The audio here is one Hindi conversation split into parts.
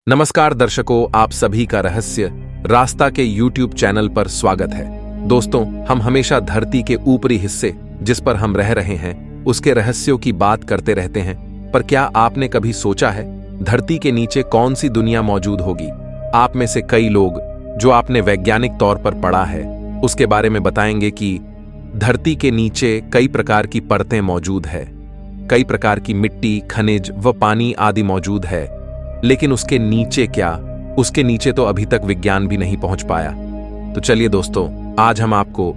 नमस्कार दर्शकों, आप सभी का रहस्य रास्ता के YouTube चैनल पर स्वागत है। दोस्तों, हम हमेशा धरती के ऊपरी हिस्से जिस पर हम रह रहे हैं उसके रहस्यों की बात करते रहते हैं, पर क्या आपने कभी सोचा है धरती के नीचे कौन सी दुनिया मौजूद होगी? आप में से कई लोग जो आपने वैज्ञानिक तौर पर पढ़ा है उसके बारे में बताएंगे कि धरती के नीचे कई प्रकार की परतें मौजूद है, कई प्रकार की मिट्टी, खनिज व पानी आदि मौजूद है। लेकिन उसके नीचे क्या, उसके नीचे तो अभी तक विज्ञान भी नहीं पहुंच पाया। तो चलिए दोस्तों, आज हम आपको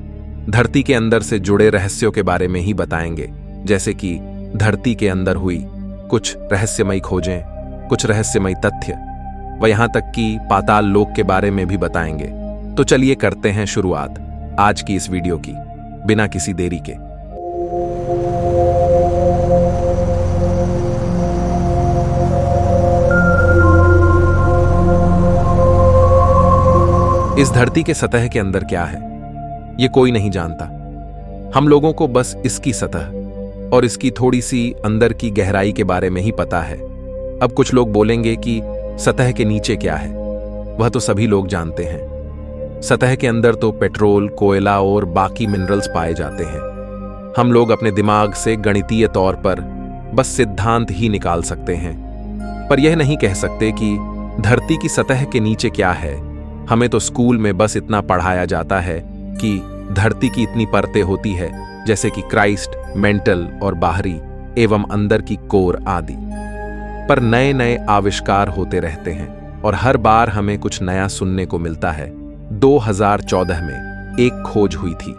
धरती के अंदर से जुड़े रहस्यों के बारे में ही बताएंगे, जैसे कि धरती के अंदर हुई कुछ रहस्यमयी खोजें, कुछ रहस्यमयी तथ्य व यहां तक कि पाताल लोक के बारे में भी बताएंगे। तो चलिए करते हैं शुरुआत आज की इस वीडियो की बिना किसी देरी के। इस धरती के सतह के अंदर क्या है, ये कोई नहीं जानता। हम लोगों को बस इसकी सतह और इसकी थोड़ी सी अंदर की गहराई के बारे में ही पता है। अब कुछ लोग बोलेंगे कि सतह के नीचे क्या है, वह तो सभी लोग जानते हैं। सतह के अंदर तो पेट्रोल, कोयला और बाकी मिनरल्स पाए जाते हैं। हम लोग अपने दिमाग से गणितीय तौर पर बस सिद्धांत ही निकाल सकते हैं, पर यह नहीं कह सकते कि धरती की सतह के नीचे क्या है। हमें तो स्कूल में बस इतना पढ़ाया जाता है कि धरती की इतनी परतें होती है, जैसे कि क्राइस्ट, मेंटल और बाहरी एवं अंदर की कोर आदि। पर नए नए आविष्कार होते रहते हैं और हर बार हमें कुछ नया सुनने को मिलता है। 2014 में एक खोज हुई थी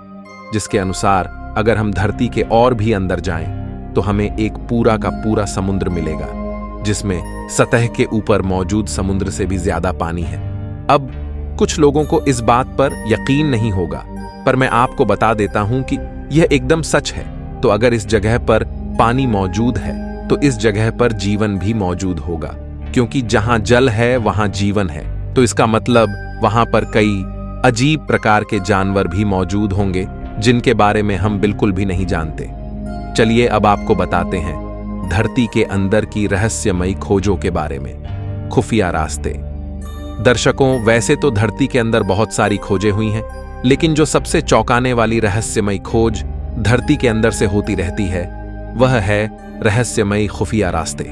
जिसके अनुसार अगर हम धरती के और भी अंदर जाएं तो हमें एक पूरा का पूरा समुद्र मिलेगा, जिसमें सतह के ऊपर मौजूद समुद्र से भी ज्यादा पानी है। अब कुछ लोगों को इस बात पर यकीन नहीं होगा, पर मैं आपको बता देता हूं कि यह एकदम सच है। तो अगर इस जगह पर पानी मौजूद है तो इस जगह पर जीवन भी मौजूद होगा, क्योंकि जहां जल है वहां जीवन है। तो इसका मतलब वहां पर कई अजीब प्रकार के जानवर भी मौजूद होंगे जिनके बारे में हम बिल्कुल भी नहीं जानते। चलिए अब आपको बताते हैं धरती के अंदर की रहस्यमयी खोजों के बारे में। खुफिया रास्ते। दर्शकों, वैसे तो धरती के अंदर बहुत सारी खोजें हुई हैं, लेकिन जो सबसे चौंकाने वाली रहस्यमयी खोज धरती के अंदर से होती रहती है वह है रहस्यमयी खुफिया रास्ते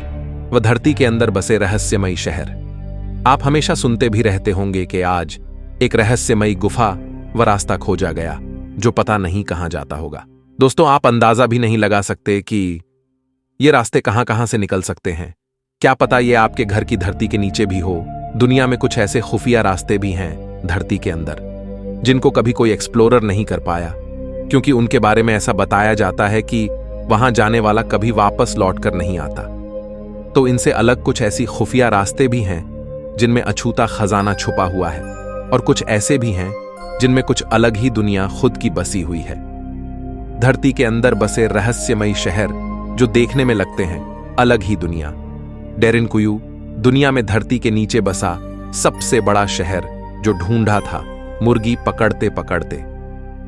व धरती के अंदर बसे रहस्यमयी शहर। आप हमेशा सुनते भी रहते होंगे कि आज एक रहस्यमयी गुफा व रास्ता खोजा गया जो पता नहीं कहां जाता होगा। दोस्तों, आप अंदाजा भी नहीं लगा सकते कि ये रास्ते कहां कहां से निकल सकते हैं। क्या पता ये आपके घर की धरती के नीचे भी हो। दुनिया में कुछ ऐसे खुफिया रास्ते भी हैं धरती के अंदर जिनको कभी कोई एक्सप्लोरर नहीं कर पाया, क्योंकि उनके बारे में ऐसा बताया जाता है कि वहां जाने वाला कभी वापस लौटकर नहीं आता। तो इनसे अलग कुछ ऐसी खुफिया रास्ते भी हैं जिनमें अछूता खजाना छुपा हुआ है, और कुछ ऐसे भी हैं जिनमें कुछ अलग ही दुनिया खुद की बसी हुई है। धरती के अंदर बसे रहस्यमयी शहर जो देखने में लगते हैं अलग ही दुनिया। डेरिनकुयू दुनिया में धरती के नीचे बसा सबसे बड़ा शहर जो ढूंढा था मुर्गी पकड़ते पकड़ते।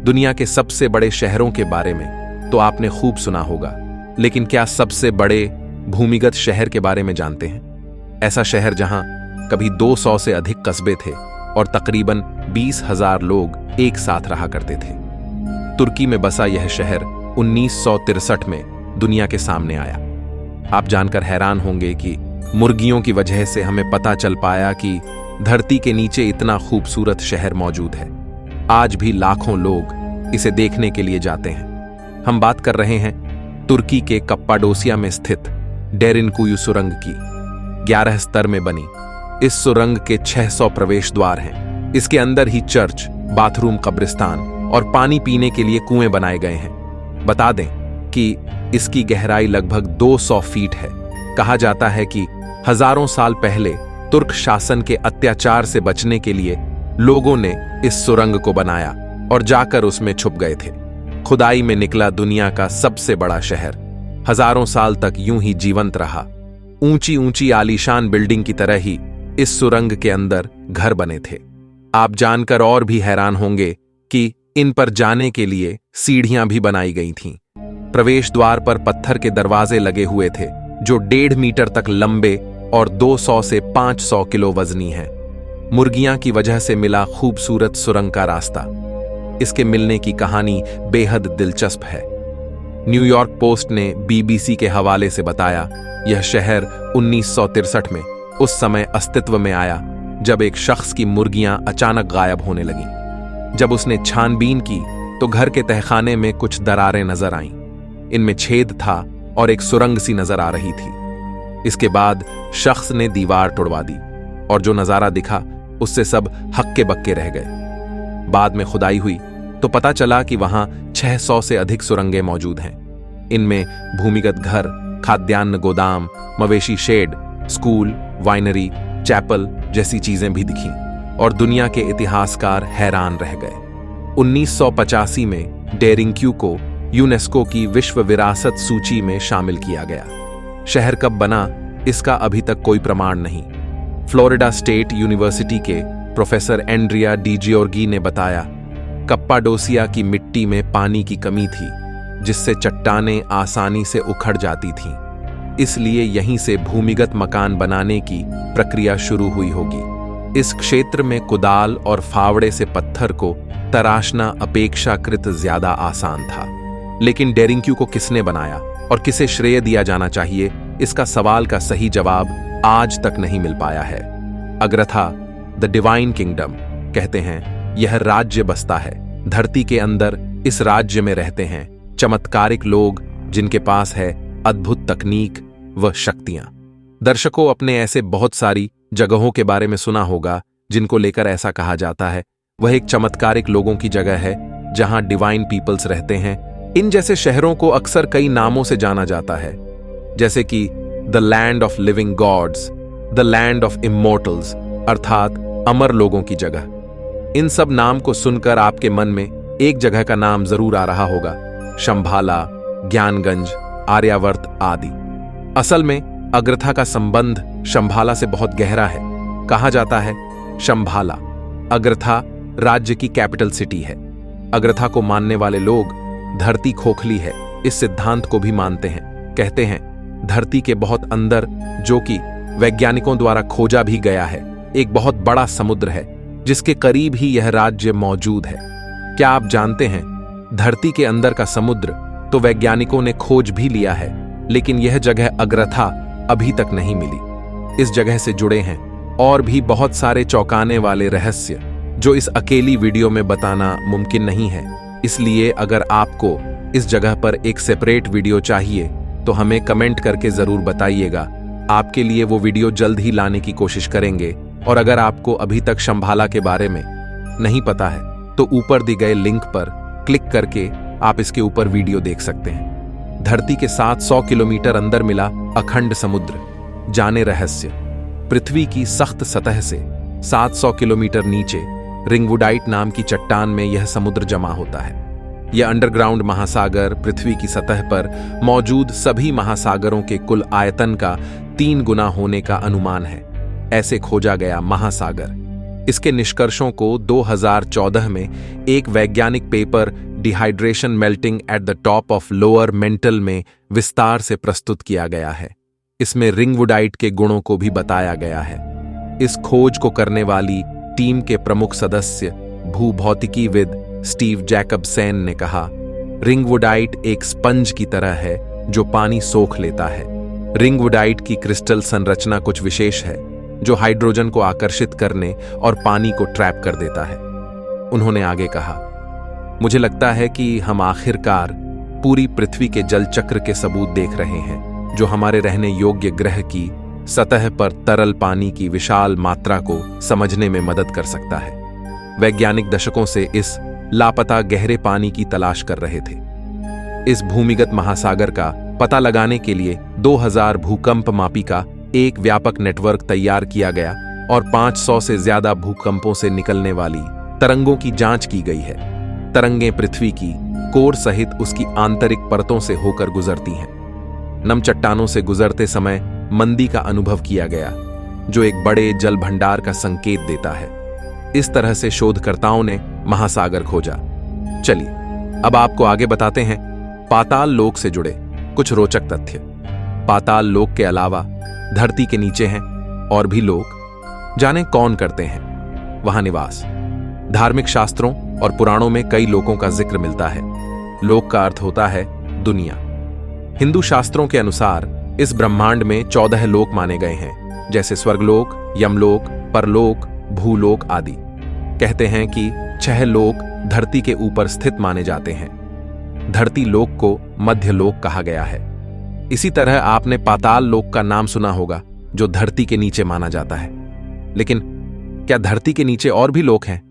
दुनिया के सबसे बड़े शहरों के बारे में तो आपने खूब सुना होगा, लेकिन क्या सबसे बड़े भूमिगत शहर के बारे में जानते हैं? ऐसा शहर जहां कभी 200 से अधिक कस्बे थे और तकरीबन 20,000 लोग एक साथ रहा करते थे। तुर्की में बसा यह शहर 1963 में दुनिया के सामने आया। आप जानकर हैरान होंगे कि मुर्गियों की वजह से हमें पता चल पाया कि धरती के नीचे इतना खूबसूरत शहर मौजूद है। आज भी लाखों लोग इसे देखने के लिए जाते हैं। हम बात कर रहे हैं तुर्की के कप्पाडोसिया में स्थित डेरिनकुयू सुरंग की। 11 स्तर में बनी इस सुरंग के 600 प्रवेश द्वार हैं। इसके अंदर ही चर्च, बाथरूम, कब्रिस्तान और पानी पीने के लिए कुएं बनाए गए हैं। बता दें कि इसकी गहराई लगभग 200 फीट है। कहा जाता है कि हजारों साल पहले तुर्क शासन के अत्याचार से बचने के लिए लोगों ने इस सुरंग को बनाया और जाकर उसमें छुप गए थे। खुदाई में निकला दुनिया का सबसे बड़ा शहर हजारों साल तक यूं ही जीवंत रहा। ऊंची ऊंची आलीशान बिल्डिंग की तरह ही इस सुरंग के अंदर घर बने थे। आप जानकर और भी हैरान होंगे कि इन पर जाने के लिए सीढ़ियां भी बनाई गई थीं। प्रवेश द्वार पर पत्थर के दरवाजे लगे हुए थे जो 1.5 मीटर तक लंबे और 200 से 500 किलो वजनी है। मुर्गियां की वजह से मिला खूबसूरत सुरंग का रास्ता। इसके मिलने की कहानी बेहद दिलचस्प है। न्यूयॉर्क पोस्ट ने BBC के हवाले से बताया, यह शहर 1963 में उस समय अस्तित्व में आया जब एक शख्स की मुर्गियां अचानक गायब होने लगीं। जब उसने छानबीन की तो घर के तहखाने में कुछ दरारें नजर आईं। इनमें छेद था और एक सुरंग सी नजर आ रही थी। इसके बाद शख्स ने दीवार तोड़वा दी और जो नजारा दिखा उससे सब हक्के बक्के रह गए। बाद में खुदाई हुई तो पता चला कि वहां 600 से अधिक सुरंगें मौजूद हैं। इनमें भूमिगत घर, खाद्यान्न गोदाम, मवेशी शेड, स्कूल, वाइनरी, चैपल जैसी चीजें भी दिखीं और दुनिया के इतिहासकार हैरान रह गए। 1985 में डेरिंग-क्यू को यूनेस्को की विश्व विरासत सूची में शामिल किया गया। शहर कब बना इसका अभी तक कोई प्रमाण नहीं। फ्लोरिडा स्टेट यूनिवर्सिटी के प्रोफेसर एंड्रिया डिजियोर्गी ने बताया, कप्पाडोसिया की मिट्टी में पानी की कमी थी जिससे चट्टानें आसानी से उखड़ जाती थीं। इसलिए यहीं से भूमिगत मकान बनाने की प्रक्रिया शुरू हुई होगी। इस क्षेत्र में कुदाल और फावड़े से पत्थर को तराशना अपेक्षाकृत ज्यादा आसान था। लेकिन डेरिंग-क्यू को किसने बनाया और किसे श्रेय दिया जाना चाहिए, इसका सवाल का सही जवाब आज तक नहीं मिल पाया है। अग्रथा, द डिवाइन किंगडम कहते हैं, यह राज्य बसता है। धरती के अंदर इस राज्य में रहते हैं चमत्कारिक लोग जिनके पास है अद्भुत तकनीक व शक्तियां। दर्शकों, अपने ऐसे बहुत सारी जगहों के बारे में सुना होगा जिनको लेकर ऐसा कहा जाता है वह एक चमत्कारिक लोगों की जगह है जहां डिवाइन पीपल्स रहते हैं। इन जैसे शहरों को अक्सर कई नामों से जाना जाता है, जैसे कि the land of living gods, the land of immortals अर्थात अमर लोगों की जगह। इन सब नाम को सुनकर आपके मन में एक जगह का नाम जरूर आ रहा होगा, शंभाला, ज्ञानगंज, आर्यावर्त आदि। असल में अग्रथा का संबंध शंभाला से बहुत गहरा है। कहा जाता है शंभाला अग्रथा राज्य की कैपिटल सिटी है। अग्रथा को मानने वाले लोग धरती खोखली है इस सिद्धांत को भी मानते हैं। कहते हैं धरती के बहुत अंदर, जो कि वैज्ञानिकों द्वारा खोजा भी गया है, एक बहुत बड़ा समुद्र है जिसके करीब ही यह राज्य मौजूद है। क्या आप जानते हैं, धरती के अंदर का समुद्र तो वैज्ञानिकों ने खोज भी लिया है, लेकिन यह जगह अग्रथा अभी तक नहीं मिली। इस जगह से जुड़े हैं और भी बहुत सारे चौंकाने वाले रहस्य जो इस अकेली वीडियो में बताना मुमकिन नहीं है। इसलिए अगर आपको इस जगह पर एक सेपरेट वीडियो चाहिए तो हमें कमेंट करके जरूर बताइएगा। आपके लिए वो वीडियो जल्द ही लाने की कोशिश करेंगे। और अगर आपको अभी तक शंभाला के बारे में नहीं पता है तो ऊपर दी गए लिंक पर क्लिक करके आप इसके ऊपर वीडियो देख सकते हैं। धरती के 700 किलोमीटर अंदर मिला अखंड समुद्र, जाने रहस्य। पृथ्वी की सख्त सतह से 700 किलोमीटर नीचे रिंगवुडाइट नाम की चट्टान में यह समुद्र जमा होता है। यह अंडरग्राउंड महासागर पृथ्वी की सतह पर मौजूद सभी महासागरों के कुल आयतन का 3 गुना होने का अनुमान है। ऐसे खोजा गया महासागर। इसके निष्कर्षों को 2014 में एक वैज्ञानिक paper dehydration melting at the top of lower mental में विस्तार से प्रस्तुत किया गया है। इसमें रिंगवुडाइट के गुणों को भी बताया गया है। इस खोज को करने वाली टीम के प्रमुख सदस्य भूभौतिकीविद स्टीव जैकबसेन ने कहा, रिंगवुडाइट एक स्पंज की तरह है जो पानी सोख लेता है। रिंगवुडाइट की क्रिस्टल संरचना कुछ विशेष है जो हाइड्रोजन को आकर्षित करने और पानी को ट्रैप कर देता है। उन्होंने आगे कहा, मुझे लगता है कि हम आखिरकार पूरी पृथ्वी के जल चक्र के सबूत देख रहे हैं जो हमारे रहने योग्य ग्रह की सतह पर तरल पानी की विशाल मात्रा को समझने में मदद कर सकता है। वैज्ञानिक दशकों से इस लापता गहरे पानी की तलाश कर रहे थे। इस भूमिगत महासागर का पता लगाने के लिए 2000 भूकंप मापी का एक व्यापक नेटवर्क तैयार किया गया और 500 से ज्यादा भूकंपों से निकलने वाली तरंगों की जांच की गई है। तरंगें पृथ्वी की कोर सहित उसकी आंतरिक परतों से होकर गुजरती हैं। नम चट्टानों से गुजरते समय मंदी का अनुभव किया गया जो एक बड़े जल भंडार का संकेत देता है। इस तरह से शोधकर्ताओं ने महासागर खोजा। चलिए अब आपको आगे बताते हैं पाताल लोक से जुड़े कुछ रोचक तथ्य। पाताल लोक के अलावा धरती के नीचे हैं और भी लोग, जाने कौन करते हैं वहां निवास। धार्मिक शास्त्रों और पुराणों में कई लोकों का जिक्र मिलता है। लोक का अर्थ होता है दुनिया। हिंदू शास्त्रों के अनुसार इस ब्रह्मांड में 14 लोक माने गए हैं, जैसे स्वर्गलोक, यमलोक, परलोक, भूलोक आदि। कहते हैं कि 6 लोक धरती के ऊपर स्थित माने जाते हैं। धरती लोक को मध्य लोक कहा गया है। इसी तरह आपने पाताल लोक का नाम सुना होगा, जो धरती के नीचे माना जाता है। लेकिन क्या धरती के नीचे और भी लोक हैं?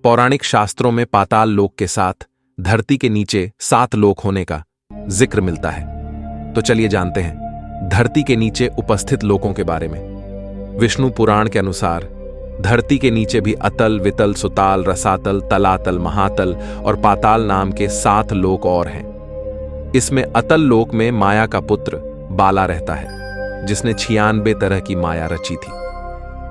पौराणिक शास्त्रों में पाताल लोक के साथ धरती के नीचे 7 लोक होने का जिक्र मिलता है। तो चलिए जानते हैं धरती के नीचे उपस्थित लोकों के बारे में। विष्णु पुराण के अनुसार धरती के नीचे भी अतल, वितल, सुताल, रसातल, तलातल, महातल और पाताल नाम के 7 लोक और हैं। इसमें अतल लोक में माया का पुत्र बाला रहता है, जिसने 96 तरह की माया रची थी।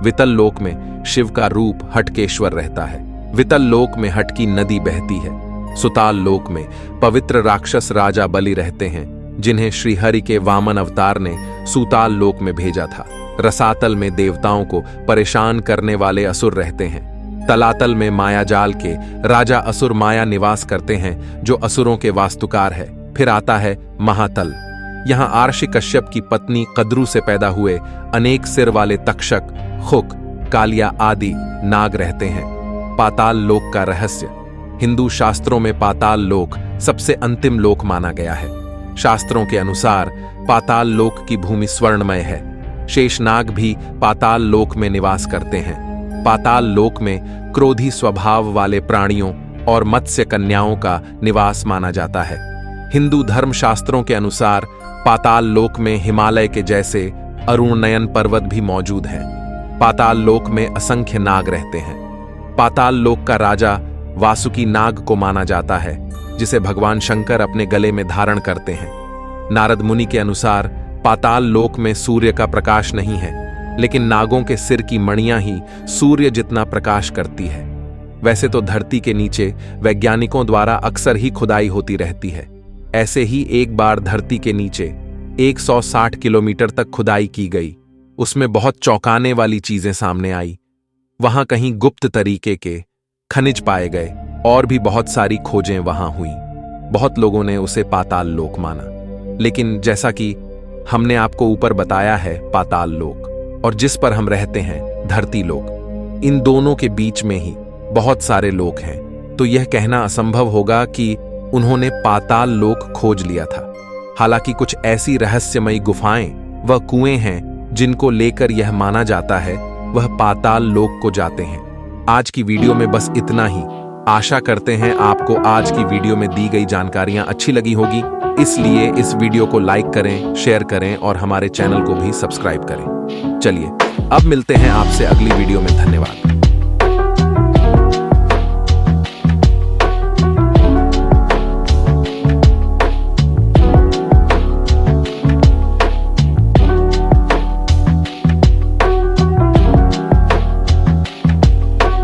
वितल लोक में शिव का रूप हटकेश्वर रहता है। वितल लोक में हटकी नदी बहती है। सुताल लोक में पवित्र राक्षस राजा बलि रहते हैं, जिन्हें श्रीहरि के वामन अवतार ने सूताल लोक में भेजा था। रसातल में देवताओं को परेशान करने वाले असुर रहते हैं। तलातल में माया जाल के राजा असुर माया निवास करते हैं, जो असुरों के वास्तुकार है। फिर आता है महातल। यहां आर्षि कश्यप की पत्नी कद्रू से पैदा हुए अनेक सिर वाले तक्षक, खुक, कालिया आदि नाग रहते हैं। पाताल लोक का रहस्य। हिंदू शास्त्रों में पाताल लोक सबसे अंतिम लोक माना गया है। शास्त्रों के अनुसार पाताल लोक की भूमि स्वर्णमय है। शेषनाग भी पाताल लोक में निवास करते हैं। पाताल लोक में क्रोधी स्वभाव वाले प्राणियों और मत्स्य कन्याओं का निवास माना जाता है। हिंदू धर्म शास्त्रों के अनुसार पाताल लोक में हिमालय के जैसे अरुणनयन पर्वत भी मौजूद है। पाताल लोक में असंख्य नाग रहते हैं। पाताल लोक का राजा वासुकी नाग को माना जाता है, जिसे भगवान शंकर अपने गले में धारण करते हैं। नारद मुनि के अनुसार पाताल लोक में सूर्य का प्रकाश नहीं है, लेकिन नागों के सिर की मणियां ही सूर्य जितना प्रकाश करती है। वैसे तो धरती के नीचे वैज्ञानिकों द्वारा अक्सर ही खुदाई होती रहती है। ऐसे ही एक बार धरती के नीचे 160 किलोमीटर तक खुदाई की गई। उसमें बहुत चौंकाने वाली चीजें सामने आई। वहां कहीं गुप्त तरीके के खनिज पाए गए और भी बहुत सारी खोजें वहां हुई। बहुत लोगों ने उसे पाताल लोक माना, लेकिन जैसा कि हमने आपको ऊपर बताया है, पाताल लोक और जिस पर हम रहते हैं धरती लोक, इन दोनों के बीच में ही बहुत सारे लोक हैं। तो यह कहना असंभव होगा कि उन्होंने पाताल लोक खोज लिया था। हालांकि कुछ ऐसी रहस्यमयी गुफाएं व कुएं हैं जिनको लेकर यह माना जाता है वह पाताल लोक को जाते हैं। आज की वीडियो में बस इतना ही। आशा करते हैं आपको आज की वीडियो में दी गई जानकारियां अच्छी लगी होगी, इसलिए इस वीडियो को लाइक करें, शेयर करें और हमारे चैनल को भी सब्सक्राइब करें। चलिए अब मिलते हैं आपसे अगली वीडियो में।